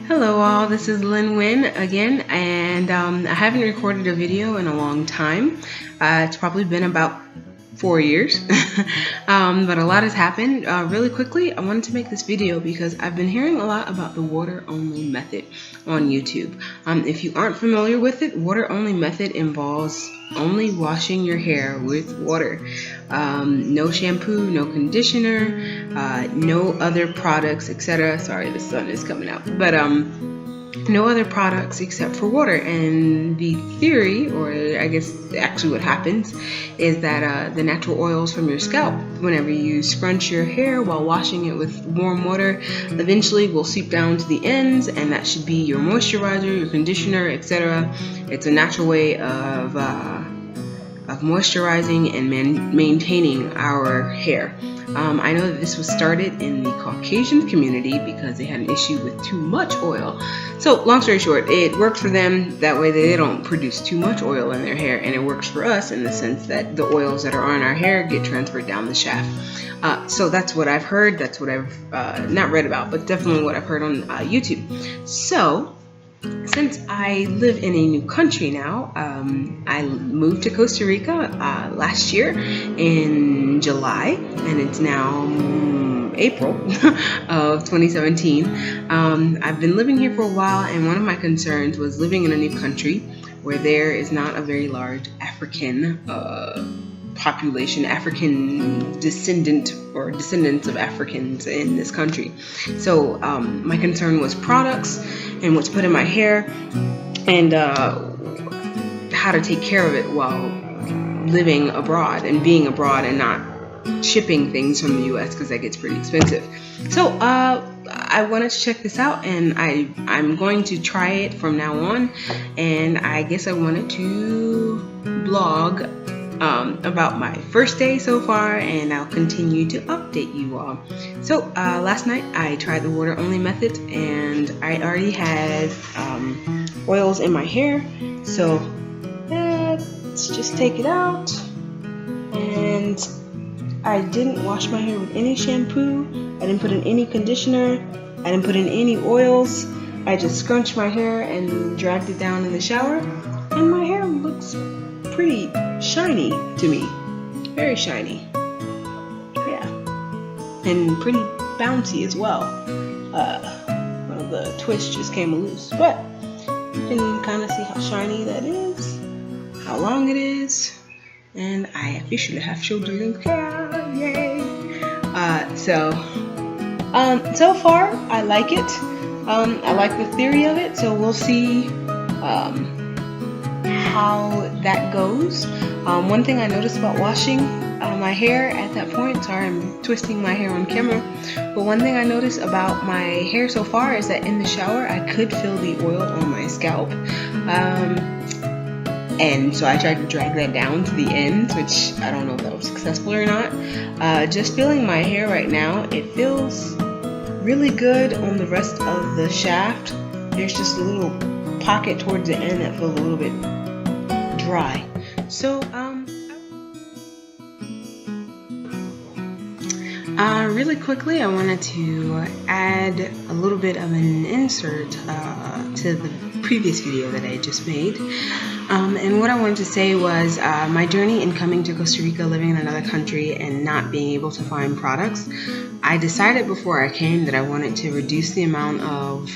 Hello all, this is Lynn Wynn again, and I haven't recorded a video in a long time. It's probably been about 4 years, but a lot has happened. Really quickly, I wanted to make this video because I've been hearing a lot about the water-only method on YouTube. If you aren't familiar with it, water-only method involves only washing your hair with water. No shampoo, no conditioner, no other products, etc. Sorry, the sun is coming out, but no other products except for water. And the theory, or I guess actually what happens, is that the natural oils from your scalp, whenever you scrunch your hair while washing it with warm water, eventually will seep down to the ends, and that should be your moisturizer, your conditioner, etc. It's a natural way of moisturizing and maintaining our hair. I know that this was started in the Caucasian community because they had an issue with too much oil. So long story short, it works for them. That way they don't produce too much oil in their hair, and it works for us in the sense that the oils that are on our hair get transferred down the shaft. So that's what I've heard. That's what I've not read about, but definitely what I've heard on YouTube. So since I live in a new country now, I moved to Costa Rica last year in July, and it's now April of 2017. I've been living here for a while, and one of my concerns was living in a new country where there is not a very large African population, African descendant or descendants of Africans in this country. So my concern was products and what's put in my hair, and how to take care of it while living abroad and being abroad and not shipping things from the US because that gets pretty expensive. So I wanted to check this out, and I'm going to try it from now on, and I guess I wanted to blog about my first day so far, and I'll continue to update you all. So last night I tried the water only method, and I already had oils in my hair, so let's just take it out. And I didn't wash my hair with any shampoo, I didn't put in any conditioner, I didn't put in any oils. I just scrunched my hair and dragged it down in the shower, and my hair looks pretty shiny to me. Very shiny. Yeah. And pretty bouncy as well. One of the twists just came loose. But you can kind of see how shiny that is, how long it is, and I officially have shoulder length hair. Yay! So far I like it. I like the theory of it, so we'll see how that goes. One thing I noticed about washing my hair at that point, sorry I'm twisting my hair on camera, but one thing I noticed about my hair so far is that in the shower I could feel the oil on my scalp, and so I tried to drag that down to the ends, which I don't know if that was successful or not. Just feeling my hair right now, it feels really good on the rest of the shaft. There's just a little pocket towards the end that feels a little bit dry. So really quickly I wanted to add a little bit of an insert to the previous video that I just made, and what I wanted to say was my journey in coming to Costa Rica, living in another country and not being able to find products. I decided before I came that I wanted to reduce the amount of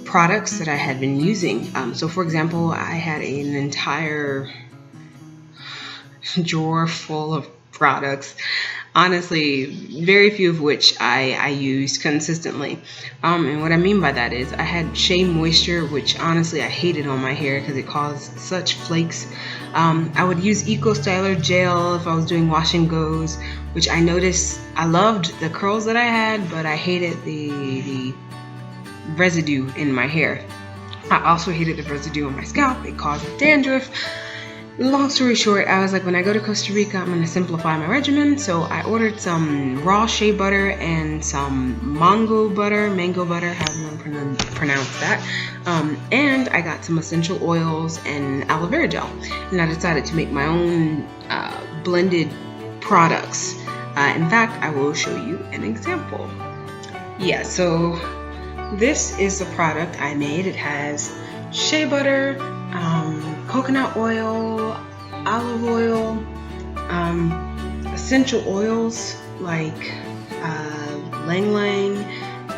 products that I had been using. So for example, I had an entire drawer full of products, honestly very few of which I used consistently, and what I mean by that is I had shea moisture, which honestly I hated on my hair because it caused such flakes. I would use Eco Styler gel if I was doing wash and goes, which I noticed I loved the curls that I had, but I hated the residue in my hair. I also hated the residue on my scalp. It caused dandruff. Long story short, I was like, when I go to Costa Rica, I'm going to simplify my regimen. So I ordered some raw shea butter and some mango butter, however you want to pronounce that. And I got some essential oils and aloe vera gel. And I decided to make my own blended products. In fact, I will show you an example. Yeah, so this is the product I made. It has shea butter, coconut oil, olive oil, essential oils like lang lang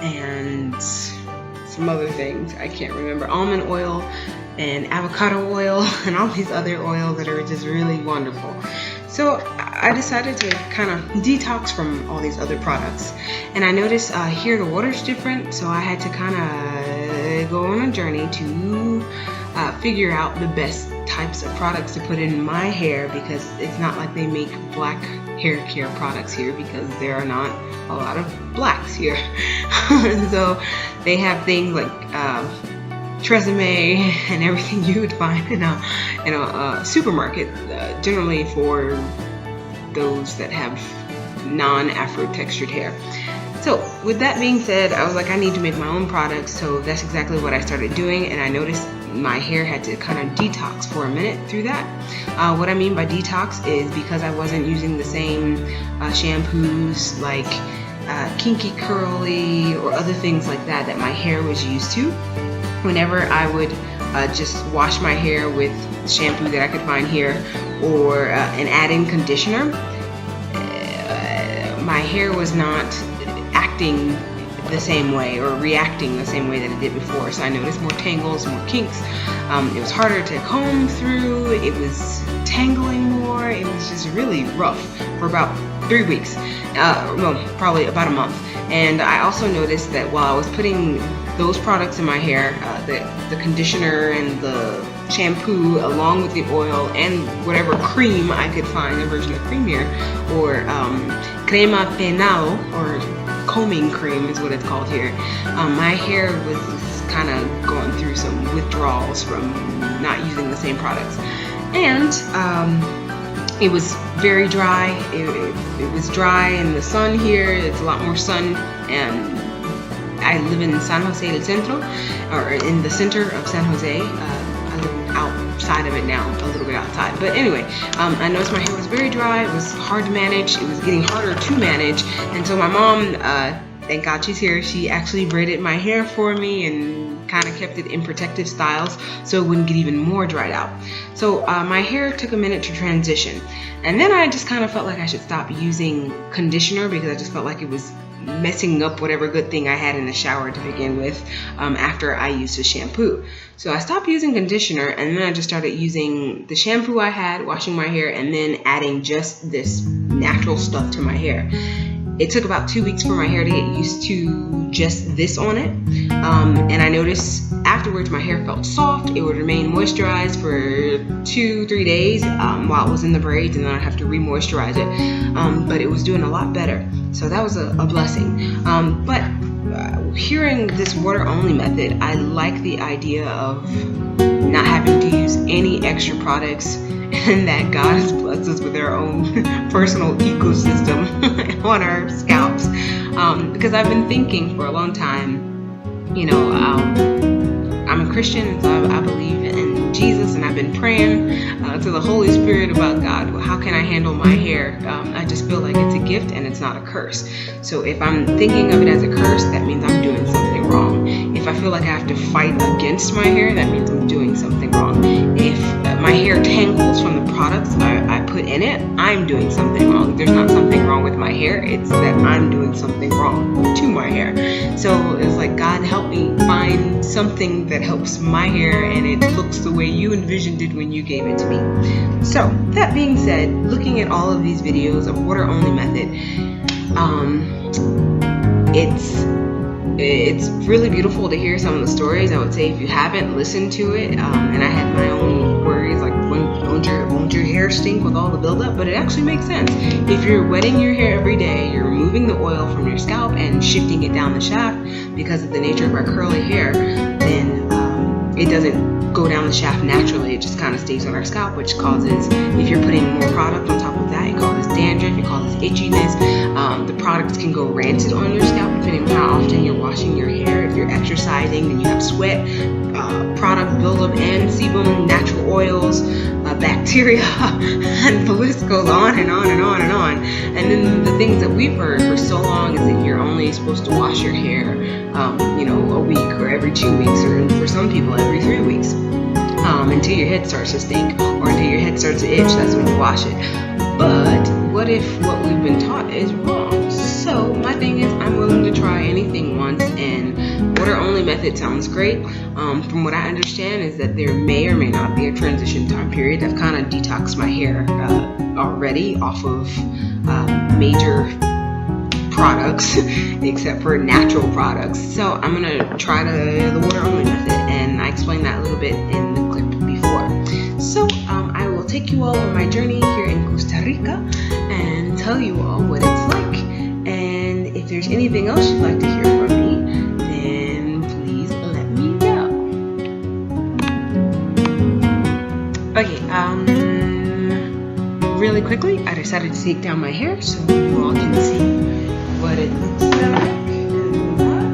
and some other things I can't remember, almond oil and avocado oil and all these other oils that are just really wonderful. So I decided to kind of detox from all these other products, and I noticed here the water's different, so I had to kind of go on a journey to figure out the best types of products to put in my hair, because it's not like they make black hair care products here, because there are not a lot of blacks here. So they have things like Tresemme and everything you would find in a supermarket, generally for those that have non-afro textured hair. So with that being said, I was like, I need to make my own products, so that's exactly what I started doing, and I noticed my hair had to kind of detox for a minute through that. What I mean by detox is because I wasn't using the same shampoos like Kinky Curly or other things like that my hair was used to. Whenever I would just wash my hair with shampoo that I could find here, or and add in conditioner, my hair was not acting the same way or reacting the same way that it did before. So I noticed more tangles, more kinks. It was harder to comb through. It was tangling more. It was just really rough for about 3 weeks. Well, probably about a month. And I also noticed that while I was putting those products in my hair, the conditioner and the shampoo along with the oil and whatever cream I could find, a version of cream here, or crema penal, or combing cream is what it's called here, my hair was kind of going through some withdrawals from not using the same products. And it was very dry. It was dry in the sun here. It's a lot more sun, and I live in San Jose del Centro, or in the center of San Jose. I live outside of it now, a little bit outside. But anyway, I noticed my hair was very dry. It was hard to manage. It was getting harder to manage. And so my mom, thank God she's here, she actually braided my hair for me and kind of kept it in protective styles so it wouldn't get even more dried out. So my hair took a minute to transition. And then I just kind of felt like I should stop using conditioner, because I just felt like it was messing up whatever good thing I had in the shower to begin with after I used the shampoo. So I stopped using conditioner, and then I just started using the shampoo I had, washing my hair, and then adding just this natural stuff to my hair. It took about 2 weeks for my hair to get used to just this on it. And I noticed afterwards my hair felt soft. It would remain moisturized for 2-3 days while it was in the braids, and then I'd have to re-moisturize it. But it was doing a lot better. So that was a blessing. But hearing this water-only method, I like the idea of not having to use any extra products, and that God has blessed us with our own personal ecosystem on our scalps. Because I've been thinking for a long time, you know, I'm a Christian, and so I believe in Jesus, and I've been praying to the Holy Spirit about God, how can I handle my hair? I just feel like it's a gift and it's not a curse. So if I'm thinking of it as a curse, that means I'm doing something wrong. If I feel like I have to fight against my hair, that means I'm doing something wrong. If my hair tangles from the products I put in it, I'm doing something wrong. There's not something wrong with my hair, it's that I'm doing something wrong to my hair. So it's like, God, help me find something that helps my hair and it looks the way you envisioned it when you gave it to me. So that being said, looking at all of these videos of water only method, it's really beautiful to hear some of the stories. I would say if you haven't listened to it, and I had my own worries like, won't your hair stink with all the buildup? But it actually makes sense. If you're wetting your hair every day, you're removing the oil from your scalp and shifting it down the shaft, because of the nature of our curly hair, then it doesn't go down the shaft naturally. It just kind of stays on our scalp, which causes, if you're putting more product on top of that, it causes dandruff, it causes itchiness. The products can go rancid on your scalp depending on how often you're washing your hair. If you're exercising, then you have sweat, product buildup, and sebum, natural oils, bacteria, and the list goes on and on and on and on. And then the things that we've heard for so long is that you're only supposed to wash your hair, a week or every 2 weeks, or for some people every 3 weeks, until your head starts to stink or until your head starts to itch. That's when you wash it. But what if what we've been taught is wrong? So my thing is, I'm willing to try anything once, and water only method sounds great. From what I understand is that there may or may not be a transition time period. I've kind of detoxed my hair already off of major products except for natural products. So I'm gonna try the water only method, and I explained that a little bit in the clip before. So I will take you all on my journey here in Costa Rica and tell you all what it's like. And if there's anything else you'd like to hear from me, then please let me know. Okay, really quickly, I decided to take down my hair so you all can see what it looks like in the back.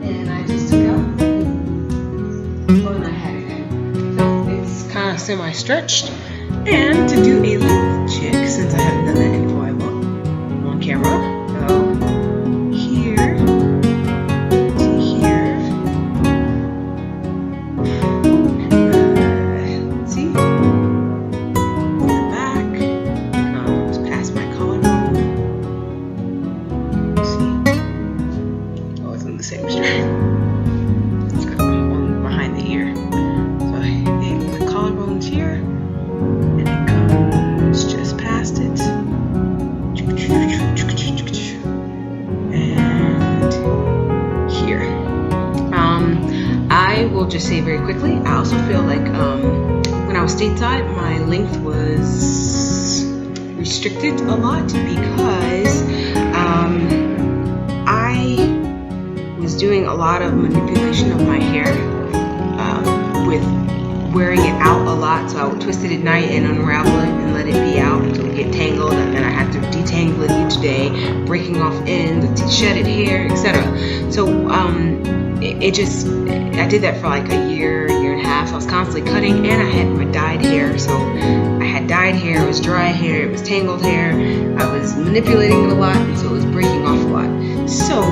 And I just took out, and I had it in. So it's kind of semi-stretched. And to do a little check, since I haven't done that in a while on camera, here to here. Let's see. In the back, it's past my collarbone. Let's see. Oh, it's on the same strand. It's got one behind the ear. So the collarbone's here, and it comes just past it. And here. I will just say very quickly, I also feel like when I was stateside, my length was restricted a lot because I was doing a lot of manipulation of my hair with wearing it out a lot. So I would twist it at night and unravel it and let it be out until it get tangled, and then I had to detangle it each day, breaking off ends, shedded hair, etc. So I did that for like a year and a half. So I was constantly cutting, and I had my dyed hair. So I had dyed hair, it was dry hair, it was tangled hair. I was manipulating it a lot, and so it was breaking off a lot. So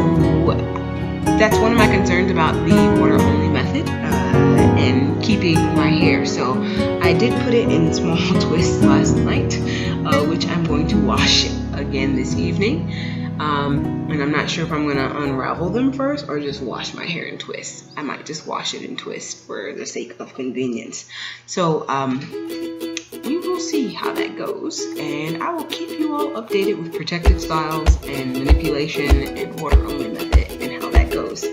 that's one of my concerns about the water only method and keeping my hair. So I did put it in small twists last night, which I'm going to wash again this evening. And I'm not sure if I'm going to unravel them first or just wash my hair in twists. I might just wash it in twists for the sake of convenience. So we will see how that goes, and I will keep you all updated with protective styles and manipulation and water only method and how that goes.